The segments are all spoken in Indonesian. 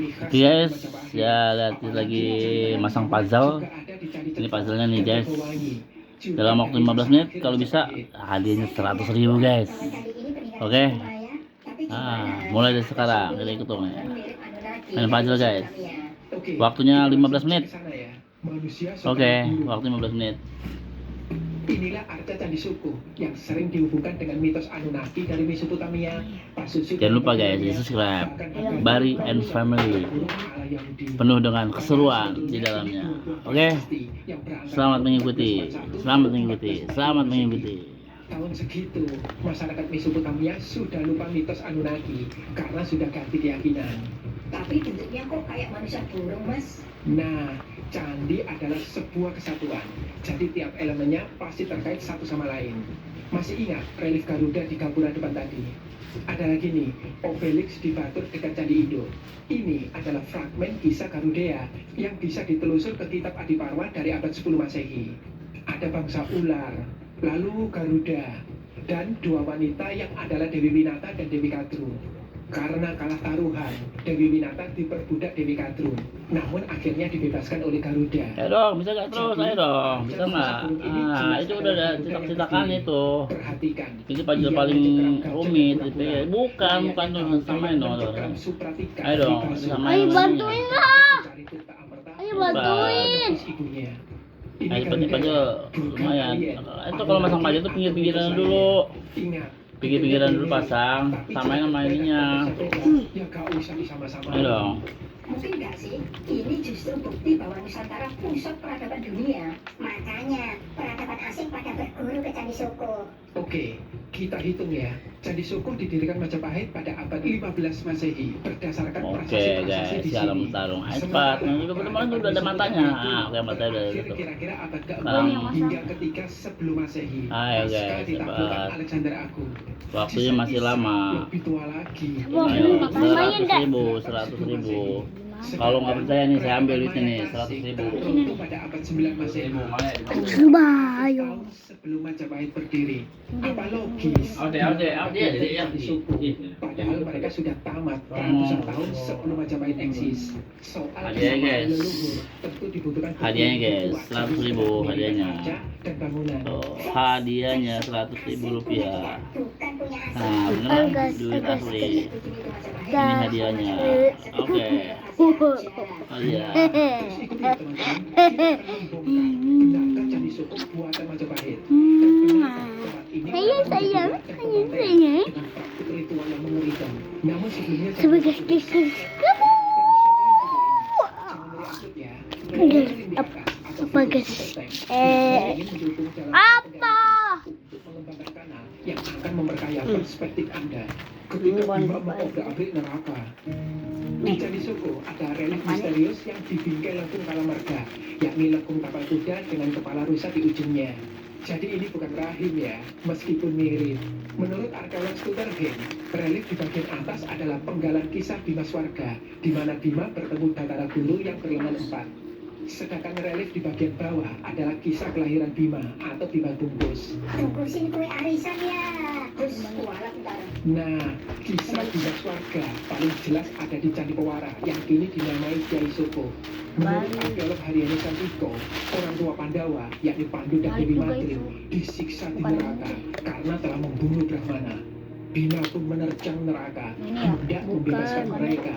Oke guys, ya lihat lagi masang puzzle. Ini puzzle-nya nih guys. Dalam waktu 15 menit kalau bisa hadiahnya 100.000 guys. Oke. Mulai dari sekarang kita ikut dong ya. Main puzzle guys. Waktunya 15 menit. Oke, waktu 15 menit. Inilah arca Candi Suko yang sering dihubungkan dengan mitos Anunnaki dari Mesopotamia. Jangan lupa guys, di subscribe Bari and Family, penuh dengan keseruan di dalamnya. Oke, selamat mengikuti, selamat mengikuti, selamat mengikuti. Tahun segitu, masyarakat Mesopotamia sudah lupa mitos Anunnaki karena sudah ganti keyakinan. Tapi bentuknya kok kayak manusia burung, Mas? Nah, candi adalah sebuah kesatuan. Jadi tiap elemennya pasti terkait satu sama lain. Masih ingat relief Garuda di gapura depan tadi? Ada lagi nih, obelisk di batu dekat Candi Indo. Ini adalah fragmen kisah Garudea yang bisa ditelusur ke kitab Adiparwa dari abad 10 Masehi. Ada bangsa ular, lalu Garuda, dan dua wanita yang adalah Dewi Winata dan Dewi Kadru. Karena kalah taruhan, Dewi Winata diperbudak Dewi Kadru, namun akhirnya dibebaskan oleh Garuda. Ya dong, bisa gak terus? Ayo dong, bisa nggak? Itu udah ada ceritakan itu. Perhatikan. Itu puzzle paling rumit. Bukan tuh samain dong. Ayo dong, samain. Ayo bantuin lah. Ayo bantuin. Ayo puzzle lumayan. Itu kalau masang puzzle itu pinggir-pinggiran dulu. Pinggir-pinggiran dulu pasang, samain sama ininya. Ayo dong. Mungkin nggak sih? Ini justru bukti bahwa Nusantara pusat peradaban dunia. Makanya peradaban asing pada berguru ke Candi Suko. Oke, kita hitung ya. Candi Suko didirikan Majapahit pada abad 15 Masehi berdasarkan Oke guys, di sekarang sini. bertarung. Ayo cepat, nanti teman-teman udah ada matanya. Oke, matanya udah Akhir gitu. kira-kira abad Sekarang ke-6 hingga ketiga sebelum Masehi. Ayo guys, Pasca ditaklukkan cepat. Alexander Agung. Waktunya masih lama. Lebih tua lagi. Ayo, 100.000, 100.000. Kalau nggak percaya nih, saya ambil duitnya nih, 100.000. Pada abad 9 Masehi. Ayo. Tahun sebelum Majapahit berdiri. Apa logis? Padahal mereka sudah tamat ratusan tahun sebelum Majapahit eksis. Soal Hadiahnya, guys. leluhur tentu dibutuhkan Hadiahnya, guys. kuat 100.000 hadiahnya. dan bangunan. Tuh, hadiahnya 100.000 rupiah. Bukan punya asing. Nah, beneran duit asli. Ini hadiahnya. Oke. Hadiah. Terus ikuti ya teman-teman. Kita akan membongkar benarkah Candi Suko buatan Majapahit. Dan benarkah tempat ini Sayang, sayang, adalah tempat sayang, banteng sayang. dengan praktik ritual yang mengerikan. Namun sebelumnya Sebagai stiker kamu. Sebagai apa? Untuk mengembangkan kanal yang akan memperkaya perspektif Anda ketika Bima mengobrak-abrik neraka. Di Candi Suko ada relief misterius yang dibingkai lekung Kalamarga, yakni lekung kapal kuda dengan kepala rusa di ujungnya. Jadi ini bukan rahim ya, meskipun mirip. Menurut arkeolog Stutterheim, relief di bagian atas adalah penggalan kisah Bima Swarga, di mana Bima bertemu Datara Guru yang berlengan 4. Sedangkan relief di bagian bawah adalah kisah kelahiran Bima atau Bima Bungkus. Bungkusin kue arisan ya. Terus kualat ntar. Nah, kisah Bima Swarga paling jelas ada di Candi Pewara yang kini dinamai Kiai Suko. Menurut arkeolog Haryani Santiko, orang tua Pandawa, yakni Pandu dan Dewi Madrim, disiksa di neraka karena telah membunuh Brahmana. Bima pun menerjang neraka, hendak membebaskan mereka.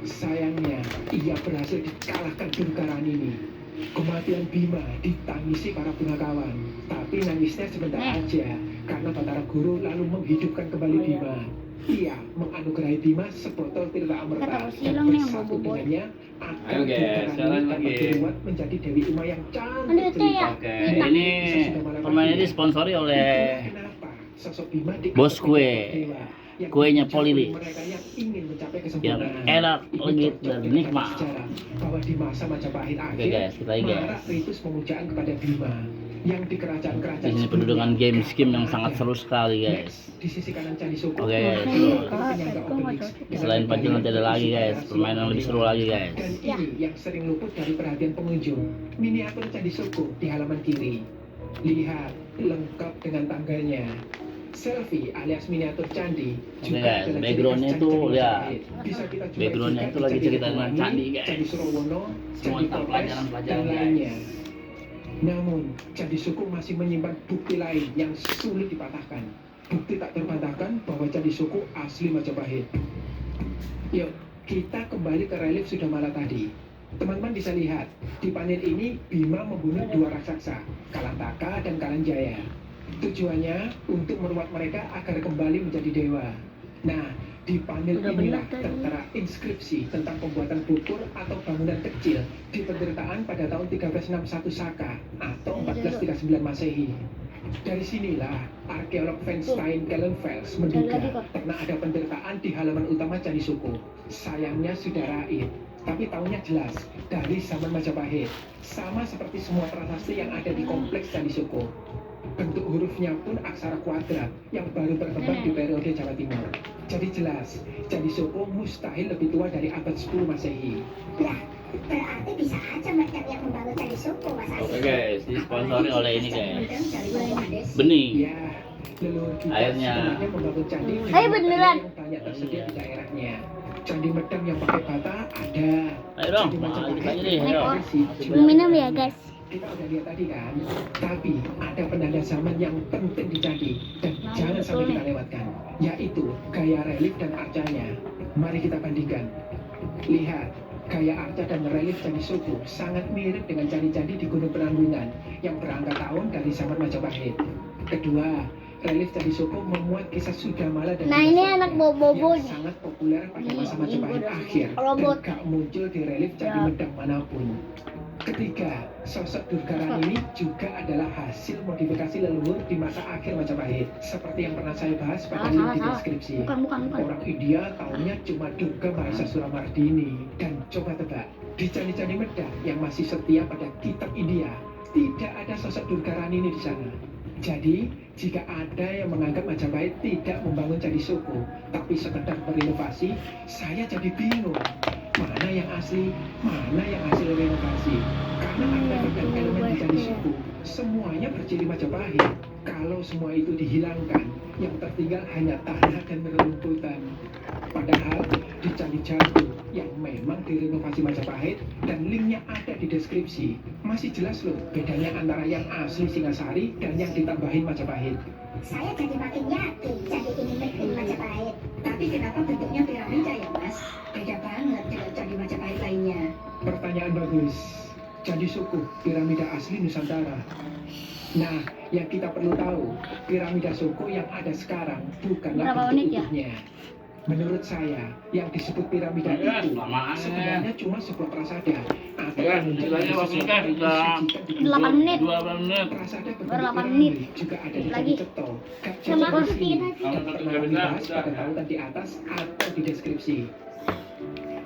Sayangnya, ia berhasil dikalahkan Durgaran ini. Kematian Bima ditangisi para punakawan, tapi nangisnya sebentar aja karena Batara Guru lalu menghidupkan kembali Bima. Ia menganugerahi Bima sebotol tirta amerta dan bersatu dengannya agar Durgaran dapat diruat menjadi Dewi Uma yang cantik cerita. Oke, ini permainan ini disponsori oleh Bos Kue. Kuenya Polili yang enak, legit, dan nikmat. Bahwa di masa Majapahit akhir, guys, kita lagi guys. ritus pemujaan kepada Bima yang di kerajaan-kerajaan Di sini penuh dengan game scheme yang sangat seru sekali guys. di sisi kanan Candi Suko. Oke, selain puzzle nanti ada lagi guys, permainan lebih seru lagi guys. Dan ini yang sering luput dari perhatian pengunjung, miniatur Candi Suko di halaman kiri. Lihat, lengkap dengan tangganya. Selfie alias miniatur candi Oke, guys, backgroundnya itu lihat. Backgroundnya itu lagi cerita tentang candi, guys. Candi Surawono, Semua Candi tentang Topes, pelajaran-pelajaran, dan guys. lainnya. Namun, Candi Suko masih menyimpan bukti lain yang sulit dipatahkan. Bukti tak terbantahkan bahwa Candi Suko asli Majapahit. Yuk, kita kembali ke relief Sudamala tadi. Teman-teman bisa lihat, di panel ini Bima membunuh dua raksasa, Kalantaka dan Kalanjaya. Tujuannya untuk meruat mereka agar kembali menjadi dewa. Nah, di panel Udah inilah benar tadi. tertera inskripsi tentang pembuatan bukur atau bangunan kecil di penderitaan pada tahun 1361 Saka atau 1439 Masehi. Dari sinilah arkeolog Feinstein Kellenfels menduga pernah ada penderitaan di halaman utama Candi Suko. Sayangnya sudah raib, tapi tahunnya jelas dari zaman Majapahit, sama seperti semua prasasti yang ada di kompleks Candi Suko. Bentuk hurufnya pun aksara kuadrat yang baru berkembang di periode Jawa Timur. Jadi jelas, Candi Suko mustahil lebih tua dari abad 10 Masehi. Lah, berarti bisa aja Medang yang membangun Candi Suko, Mas Oke Asis. guys, disponsori oleh ini guys. Benih. Ya, leluhur kita Airnya. sebenarnya membangun candi dengan Ayo beneran. yang banyak tersedia di daerahnya. Candi Medang yang pakai bata ada. Ayo dong, Candi Majapahit kita aja deh, yang ayo. pakai besi juga Minum ada. ya guys. Kita udah lihat tadi kan, tapi ada penanda zaman yang penting di candi dan Nah, jangan betul sampai nih. kita lewatkan, yaitu gaya relief dan arcanya. Mari kita bandingkan. Lihat, gaya arca dan relief Candi Suko sangat mirip dengan candi-candi di Gunung Penanggungan yang berangkat tahun dari zaman Majapahit. Kedua, relief Candi Suko memuat kisah Sudamala dan Nah, ini Dimas anak Warga bobo yang nih. sangat populer pada Ini, masa ini Majapahit udah akhir robot. dan gak muncul di relief Candi Ya. Medang manapun. Ketiga, sosok Durgaran ini juga adalah hasil modifikasi leluhur di masa akhir Majapahit, seperti yang pernah saya bahas pada link di deskripsi. Bukan. Orang India taunya cuma Durga Mahesa Suramardini. Dan coba tebak, di candi-candi Medang yang masih setia pada kitab India, tidak ada sosok Durgarani ini di sana. Jadi, jika ada yang menganggap Majapahit tidak membangun Candi Suko, tapi sekedar berinovasi, saya jadi bingung. Mana yang asli, mana yang hasil renovasi? Karena artefak dan elemen di Candi Suko semuanya berciri Majapahit. Kalau semua itu dihilangkan, yang tertinggal hanya tanah dan rerumputan. Padahal di Candi Jago yang memang direnovasi Majapahit dan linknya ada di deskripsi, masih jelas loh bedanya antara yang asli Singasari dan yang ditambahin Majapahit. Saya jadi makin yakin candi ini milik Majapahit. Tapi kenapa bentuknya piramida ya Mas? Beda banget dengan candi Majapahit lainnya. Pertanyaan bagus. Candi Suko, piramida asli Nusantara. Nah, yang kita perlu tahu, piramida Suko yang ada sekarang bukanlah Berapa bentuk menit ya? utuhnya. Menurut saya, yang disebut piramida Ya, itu lama aja. sebenarnya cuma sebuah prasada atau Ya, penunjuk istilahnya dari waktunya sesuatu yang bisa disucikan di 8 Google. menit. 2 menit. Prasada Baru berbentuk 8 piramid menit. juga ada di Lagi. Candi Ceto, Kap Sama Jati kursi Besi, tadi. dan pernah dibahas pada tautan di atas atau di deskripsi.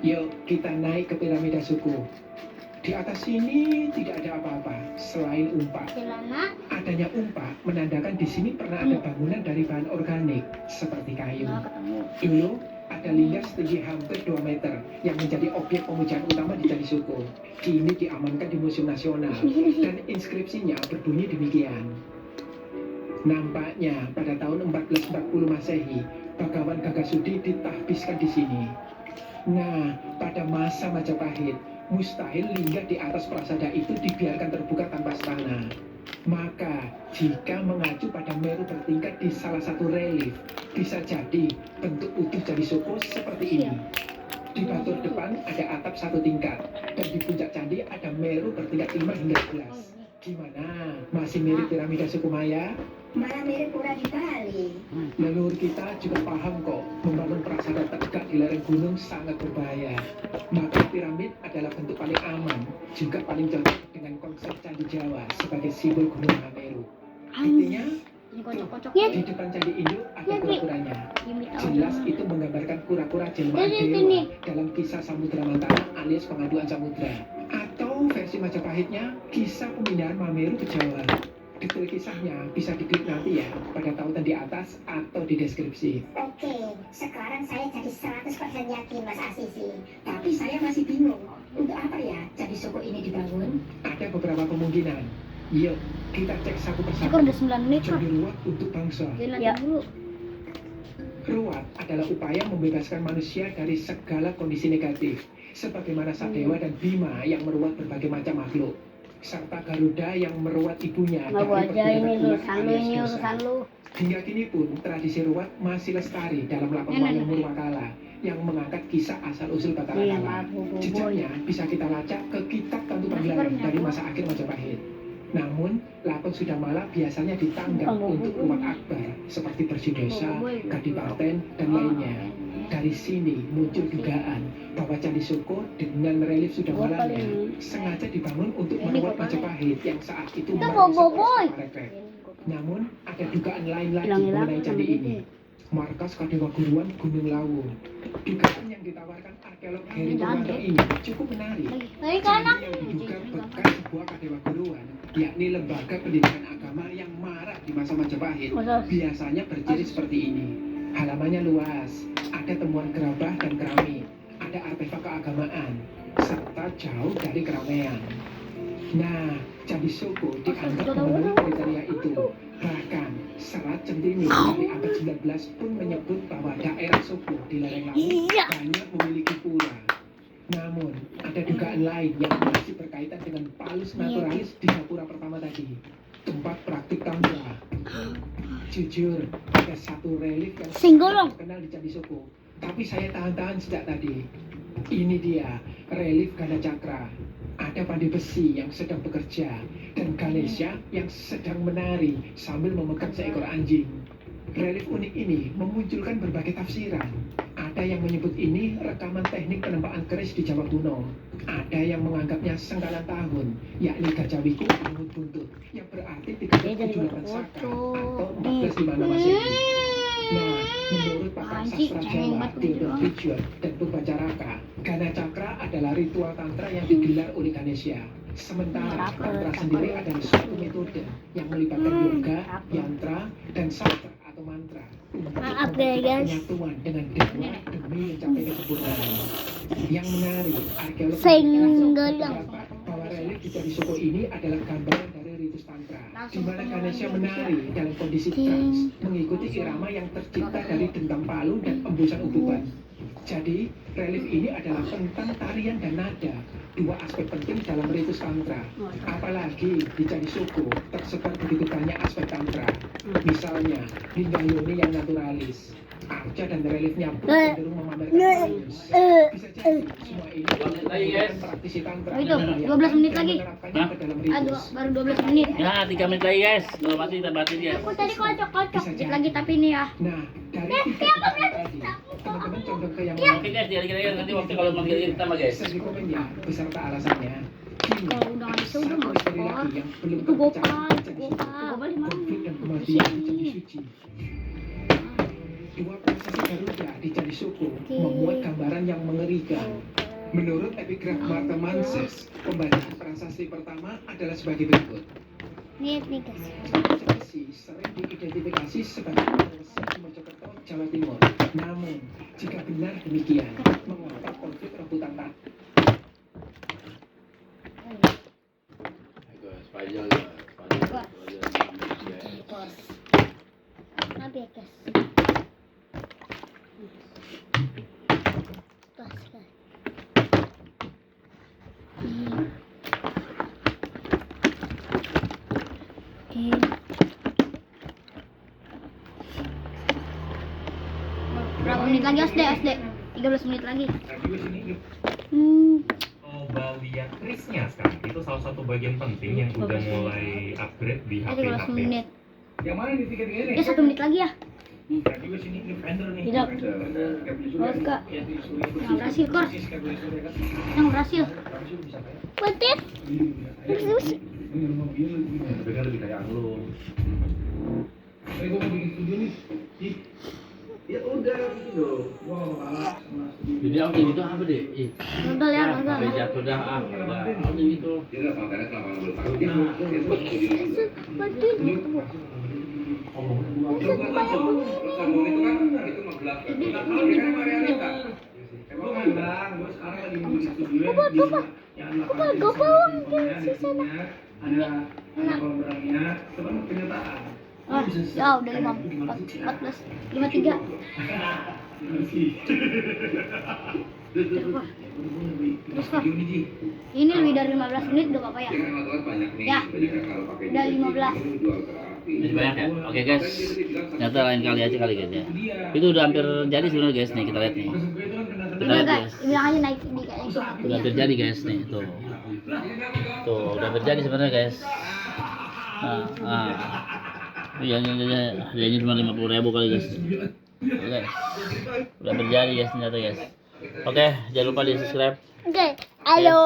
Yuk, kita naik ke piramida Suko. Di atas sini tidak ada apa-apa selain umpak. Celana. Adanya umpak menandakan di sini pernah ada bangunan dari bahan organik seperti kayu. Nah, ketemu. Dulu ada linggar setinggi hampir 2 meter yang menjadi objek pemujaan utama di Candi Suko. Kini diamankan di Museum Nasional dan inskripsinya berbunyi demikian. Nampaknya pada tahun 1440 Masehi, Bagawan Gagasudi ditahbiskan di sini. Nah, pada masa Majapahit, mustahil linggar di atas prasada itu dibiarkan terbuka tanpa stana. Maka, jika mengacu pada Meru bertingkat di salah satu relief, bisa jadi bentuk utuh Candi Suko seperti ini. Di batur depan ada atap 1 tingkat, dan di puncak candi ada Meru bertingkat 5 hingga 11. Gimana? Masih mirip piramida suku Maya? Malah mirip pura di Bali. Leluhur kita juga paham kok, membangun prasada tegak di lereng gunung sangat berbahaya. Maka piramid adalah bentuk paling aman, juga paling cocok dengan konsep Candi Jawa sebagai simbol Gunung Mameru. Intinya, Ini kocok-kocok. di depan Candi Induk ada Ya, Pi. kura-kuranya. Jelas itu menggambarkan kura-kura jelmaan Ini, dewa ini. dalam kisah Samudra Mantara alias pengaduan Samudra. Atau versi Majapahitnya, kisah pemindahan Mameru ke Jawa. Detail kisahnya bisa diklik nanti ya pada tautan di atas atau di deskripsi. Oke, sekarang saya jadi 100% yakin Mas Asisi. Tapi saya masih bingung. Untuk apa ya Candi Suko ini dibangun? Ada beberapa kemungkinan. Yuk, kita cek satu persatu. Syukur udah 9 menit kok. Jadi ruwet untuk bangsa. Ya. Ruwet adalah upaya membebaskan manusia dari segala kondisi negatif, sebagaimana Sadewa dan Bima yang meruat berbagai macam makhluk, serta Garuda yang meruat ibunya Nggak gua aja ini urusan lu, ini dosa. urusan lu. Hingga kini pun tradisi ruwet masih lestari dalam lakon Nenek. wayang Murwakala yang mengangkat kisah asal-usul Batara Iya, Kala. maaf, Jejaknya bisa kita lacak ke kitab Tantu Panggilan dari masa akhir Majapahit. Namun, lakon Sudamala biasanya ditanggap untuk ruwet akbar seperti Bersidosa, Kadipaten, dan lainnya. Dari sini muncul dugaan bahwa Candi Soko dengan relief Sudamalanya sengaja dibangun untuk meruat Majapahit yang saat itu Kita meraih boboiboy. sebuah refleks. Namun, ada dugaan lain lagi Hilang-hilang mengenai candi ini. Markas Kadewa Guruan Gunung Lawu. Dugaan yang ditawarkan arkeolog Heri Purwanto ini cukup menarik. Lagi kanan. Candi yang diduga bekas sebuah Kadewa Guruan, yakni lembaga pendidikan agama yang marak di masa Majapahit, biasanya berdiri seperti ini. Halamannya luas, ada temuan gerabah dan keramik, ada artefak keagamaan, serta jauh dari keramaian. Nah, Candi Soko dianggap memenuhi kriteria itu. Bahkan, serat centini dari abad 19 pun menyebut bahwa daerah Soko di lereng Lawu banyak memiliki pura. Namun, ada dugaan lain yang masih berkaitan dengan palus naturalis di Gapura pertama tadi, tempat praktik tantra. Jujur, ada satu relief yang sangat terkenal di Candi Soko, tapi saya tahan-tahan sejak tadi. Ini dia, relief Gana Cakra. Ada pandai besi yang sedang bekerja, dan Ganesha yang sedang menari sambil memegang seekor anjing. Relief unik ini memunculkan berbagai tafsiran. Ada yang menyebut ini rekaman teknik penempaan keris di Jawa kuno. Ada yang menganggapnya senggalan tahun, yakni Gajah Wiku Anggut Buntut, yang berarti 378 Saka atau 1456 Masehi. Nah, menurut pakar sastra Jawa, Theodor Bridgewell dan Purbacaraka, Gana Cakra adalah ritual tantra yang digelar oleh Ganesha. Sementara tantra sendiri adalah suatu metode yang melibatkan yoga, yantra, dan sastra atau mantra untuk Maaf deh, guys. penyatuan dengan dewa demi mencapai kesempurnaan. Yang menarik, arkeolog Senggolang. bahwa relief di Candi Soko ini adalah gambaran dari ritus tantra, di mana Ganesha menari dalam kondisi trans, mengikuti irama yang tercipta dari dendang palu dan embusan ububan. Jadi, relief ini adalah tentang tarian dan nada, dua aspek penting dalam ritus tantra. Apalagi di Candi Soko tersebar begitu banyak aspek tantra. Misalnya, Lindayoni yang naturalis, arca dan reliefnya pun cenderung memamerkan halus. Bisa jadi semua ini merupakan praktisi tantra Oh, itu, yang 12 menit lagi. menerapkannya ke dalam Ah, ritus. baru 12 menit. Ya 3 menit lagi guys. Kalau mati kita batin dia. Aku tadi kocok-kocok dikit lagi tapi ini ya. Nah, dari tiga pertanyaan tadi, teman-teman condong ke yang mana? Oke guys, kira-kira nanti waktu kalau manggil kita mah guys. Segi komennya beserta alasannya. Kini, Kalau udah nggak bisa udah satu nggak misteri skor. lagi yang belum Itu gopal, terpecahkan di Candi Suci. gopal di mana? Konflik dan kematian di Candi Suci. Dua prosesi Garuda di Candi Soko memuat gambaran yang mengerikan. Menurut epigraf Martha Manses, pembacaan prasasti pertama adalah sebagai berikut. Nih guys. Candi sering diidentifikasi sebagai Resi di Mojokerto, Jawa Timur. Namun, jika benar demikian, mengapa konflik rebutan tanah? Maaf ya guys. Berapa menit lagi SD? 13 menit lagi. Balia Krisnya sekarang itu salah satu bagian penting yang udah mulai upgrade di Jadi 13 HP-HP. menit. Yang mana di tiga ini? Ya 1 menit lagi ya. Juga sini defender nih. Tidak. Bagus kak. Yang berhasil kor. Yang berhasil. Betul. Terus. Tapi kan lebih kayak lu. Gue mau bikin studio nih. Ya udah gitu. Wow, kalah sama studio. Jadi aku gitu apa deh? Nonton ya, nonton. Sampai jatuh dah ah. Udah gitu. Ada Ah, ya udah 14, 53. Terus Pak, ini lebih dari 15 menit udah apa ya? Ya, udah 15. Masih banyak ya? Oke guys, ternyata lain kali aja kali guys ya. Itu udah hampir jadi sebenarnya guys nih, kita lihat nih. Kita Udah lihat guys, guys. bilang aja naik di kayaknya. Udah hampir jadi guys nih, tuh. Tuh, udah hampir jadi sebenarnya guys. Harganya cuma 50.000 kali guys. Oke guys, udah hampir jadi guys ternyata guys. Oke, jangan lupa di subscribe. Oke, halo.